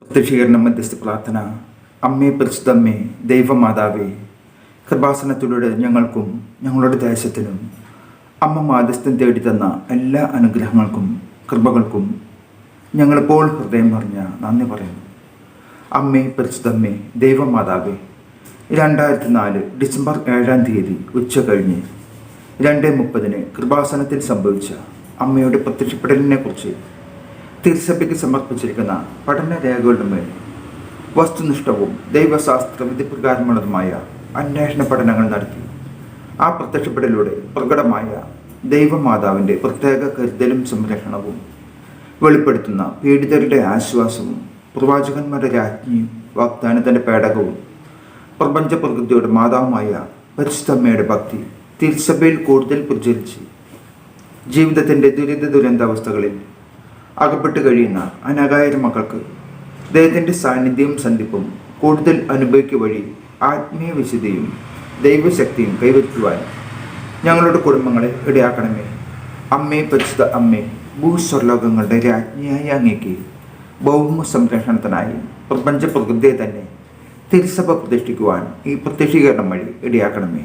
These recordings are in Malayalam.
പ്രത്യക്ഷീകരണ മധ്യസ്ഥ പ്രാർത്ഥന. അമ്മേ, പരിശുദ്ധമ്മേ, ദൈവമാതാവേ, കൃപാസനത്തിലൂടെ ഞങ്ങൾക്കും ഞങ്ങളുടെ ദേശത്തിനും അമ്മ മാധ്യസ്ഥം തേടിത്തന്ന എല്ലാ അനുഗ്രഹങ്ങൾക്കും കൃപകൾക്കും ഞങ്ങളിപ്പോൾ ഹൃദയം പറഞ്ഞ നന്ദി പറയുന്നു. അമ്മേ, പരിശുദ്ധമ്മേ, ദൈവമാതാവേ, 2004 ഡിസംബർ 7-ാം തീയതി ഉച്ച കഴിഞ്ഞ് 2:30 കൃപാസനത്തിൽ സംഭവിച്ച അമ്മയുടെ പ്രത്യക്ഷപ്പെടലിനെക്കുറിച്ച് തിരുസഭയ്ക്ക് സമർപ്പിച്ചിരിക്കുന്ന പഠനരേഖകളുടെ മേൽ വസ്തുനിഷ്ഠവും ദൈവശാസ്ത്ര വിധിപ്രകാരമുള്ളതുമായ അന്വേഷണ പഠനങ്ങൾ നടത്തി ആ പ്രത്യക്ഷപ്പെടലിലൂടെ പ്രകടമായ ദൈവമാതാവിൻ്റെ പ്രത്യേക കരുതലും സംരക്ഷണവും വെളിപ്പെടുത്തുന്ന പീഡിതരുടെ ആശ്വാസവും പ്രവാചകന്മാരുടെ രാജ്ഞിയും വാഗ്ദാനത്തിൻ്റെ പേടകവും പ്രപഞ്ച പ്രകൃതിയുടെ മാതാവുമായ പരിശുദ്ധമ്മയുടെ ഭക്തി തിരുസഭയിൽ കൂടുതൽ പ്രചരിച്ച് ജീവിതത്തിൻ്റെ ദുരന്താവസ്ഥകളിൽ അകപ്പെട്ട് കഴിയുന്ന അനേകായിരം മക്കൾക്ക് ദൈവത്തിൻ്റെ സാന്നിധ്യവും സന്ധിപ്പും കൂടുതൽ അനുഭവിക്കുക വഴി ആത്മീയ വിശുദ്ധിയും ദൈവശക്തിയും കൈവരിക്കുവാൻ ഞങ്ങളുടെ കുടുംബങ്ങളെ ഇടയാക്കണമേ. അമ്മേ, പരിശുദ്ധ അമ്മേ, ഭൂസ്വർലോകങ്ങളുടെ രാജ്ഞിയായ അങ്ങേക്ക് ഭൗമ സംരക്ഷണത്തിനായി പ്രപഞ്ച പ്രകൃതിയെ തന്നെ തിരുസഭ പ്രതിഷ്ഠിക്കുവാൻ ഈ പ്രത്യക്ഷീകരണം വഴി ഇടയാക്കണമേ.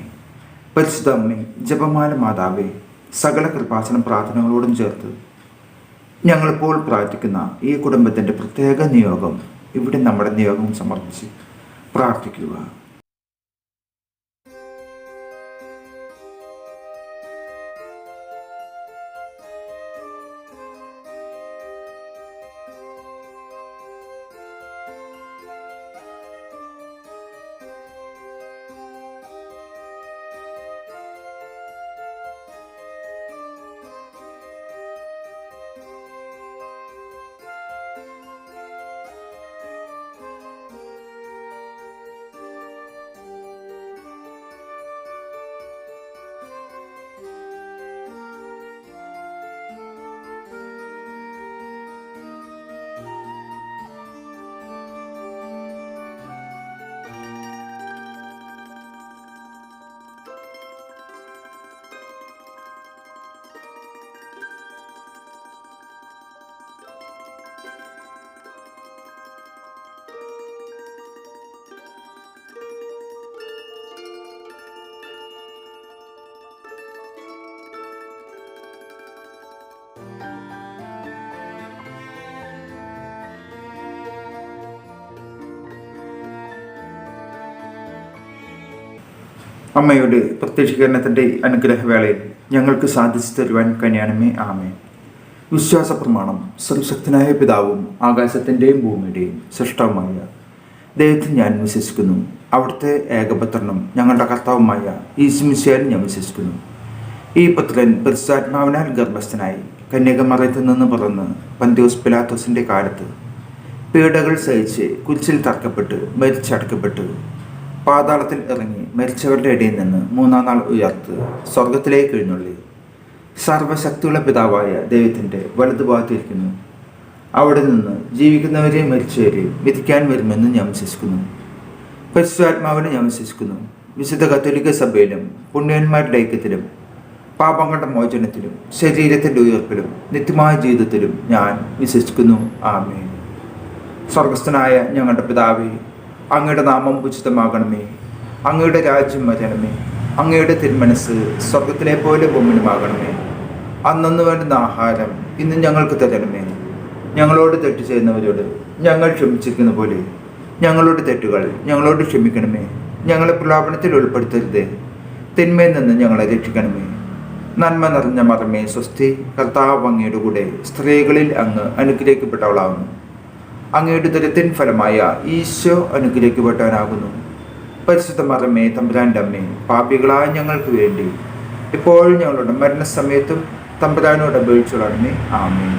പരിശുദ്ധ അമ്മേ, ജപമാല മാതാവേ, സകല കൃപാസന പ്രാർത്ഥനകളോടും ചേർത്ത് ഞങ്ങളിപ്പോൾ പ്രാർത്ഥിക്കുന്ന ഈ കുടുംബത്തിൻ്റെ പ്രത്യേക നിയോഗം ഇവിടെ നമ്മുടെ നിയോഗം സമർപ്പിച്ച് പ്രാർത്ഥിക്കുക. അമ്മയുടെ പ്രത്യക്ഷീകരണത്തിൻ്റെ അനുഗ്രഹവേളയിൽ ഞങ്ങൾക്ക് സാധിച്ചു തരുവാൻ കനിയണമേ. ആമേൻ. വിശ്വാസ പ്രമാണം. സർവശക്തനായ പിതാവും ആകാശത്തിൻ്റെയും ഭൂമിയുടെയും സൃഷ്ടാവുമായ ദൈവത്തിൽ ഞാൻ വിശ്വസിക്കുന്നു. അവിടുത്തെ ഏകപുത്രനും ഞങ്ങളുടെ കർത്താവുമായ ഈശോമിശിഹായിൽ ഞാൻ വിശ്വസിക്കുന്നു. ഈ പുത്രൻ പരിശുദ്ധാത്മാവിനാൽ ഗർഭസ്ഥനായി കന്യകമറിയത്തിൽ നിന്ന് പിറന്ന് പന്തിയോസ് പിലാത്തോസിൻ്റെ കാലത്ത് പീഡകൾ സഹിച്ച് കുരിശിൽ തറക്കപ്പെട്ട് മരിച്ചടക്കപ്പെട്ട് പാതാളത്തിൽ ഇറങ്ങി മരിച്ചവരുടെ ഇടയിൽ നിന്ന് 3-ാം നാൾ ഉയർത്ത് സ്വർഗത്തിലേക്ക് എഴുന്നള്ളി സർവശക്തിയുള്ള പിതാവായ ദൈവത്തിൻ്റെ വലതുഭാഗത്തിരിക്കുന്നു. അവിടെ നിന്ന് ജീവിക്കുന്നവരെയും മരിച്ചവരെയും വിധിക്കാൻ വരുമെന്ന് ഞാൻ വിശ്വസിക്കുന്നു. പരിശുദ്ധാത്മാവിനെ ഞാൻ വിശ്വസിക്കുന്നു. വിശുദ്ധ കത്തോലിക്ക സഭയിലും പുണ്യന്മാരുടെ ഐക്യത്തിലും പാപങ്ങളുടെ മോചനത്തിലും ശരീരത്തിൻ്റെ ഉയർപ്പിലും നിത്യമായ ജീവിതത്തിലും ഞാൻ വിശ്വസിക്കുന്നു. ആമേൻ. സ്വർഗസ്ഥനായ ഞങ്ങളുടെ പിതാവേ, അങ്ങയുടെ നാമം ഉചിതമാകണമേ. അങ്ങയുടെ രാജ്യം വരണമേ. അങ്ങയുടെ തിരുമനസ് സ്വർഗത്തിലെ പോലെ ഭൂമിയിലുമാകണമേ. അന്നന്ന് വേണ്ടുന്ന ആഹാരം ഇന്ന് ഞങ്ങൾക്ക് തരണമേ. ഞങ്ങളോട് തെറ്റ് ചെയ്യുന്നവരോട് ഞങ്ങൾ ക്ഷമിച്ചിരിക്കുന്ന പോലെ ഞങ്ങളുടെ തെറ്റുകൾ ഞങ്ങളോട് ക്ഷമിക്കണമേ. ഞങ്ങളെ പ്രലോഭനത്തിൽ ഉൾപ്പെടുത്തരുതേ, തിന്മയിൽ നിന്ന് ഞങ്ങളെ രക്ഷിക്കണമേ. നന്മ നിറഞ്ഞ മറമേ, സ്വസ്തി. കർത്താവ് അങ്ങയുടെ കൂടെ സ്ത്രീകളിൽ അങ്ങ് അനുഗ്രഹിക്കപ്പെട്ടവളാകുന്നു. അങ്ങയുടെ ദുരിതത്തിൻ ഫലമായ ഈശോ അനുഗ്രഹിക്കപ്പെട്ടവനാകുന്നു. പരിശുദ്ധ മറിയമേ, തമ്പുരാൻ്റെ അമ്മേ, പാപികളായ ഞങ്ങൾക്ക് വേണ്ടി ഇപ്പോൾ ഞങ്ങളുടെ മരണസമയത്തും തമ്പുരാനോട് അപേക്ഷിച്ചുകൊള്ളണമേ. ആമേൻ.